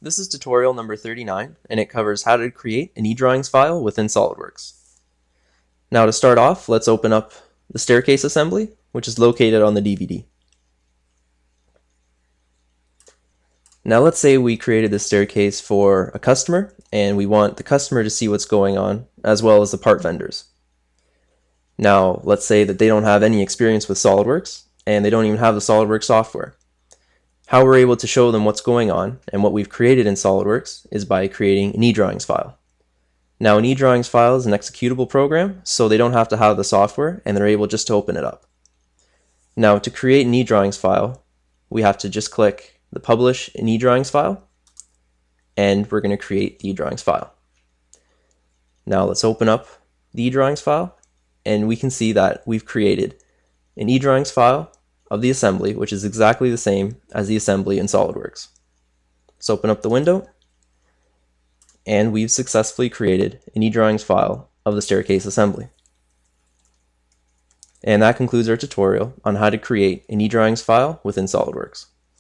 This is tutorial number 39, and it covers how to create an eDrawings file within SOLIDWORks. Now to start off, let's open up the staircase assembly, which is located on the DVD. Now let's say we created this staircase for a customer, and we want the customer to see what's going on, as well as the part vendors. Now let's say that they don't have any experience with SOLIDWORks, and they don't even have the SOLIDWORks software. How we're able to show them what's going on and what we've created in SOLIDWORks is by creating an eDrawings file. Now an eDrawings file is an executable program, so they don't have to have the software and they're able just to open it up. Now to create an eDrawings file, we have to just click the Publish an eDrawings file, and we're going to create the eDrawings file. Now let's open up the eDrawings file, and we can see that we've created an eDrawings file of the assembly, which is exactly the same as the assembly in SOLIDWORks. Let's open up the window, and we've successfully created an eDrawings file of the staircase assembly. And that concludes our tutorial on how to create an eDrawings file within SOLIDWORks.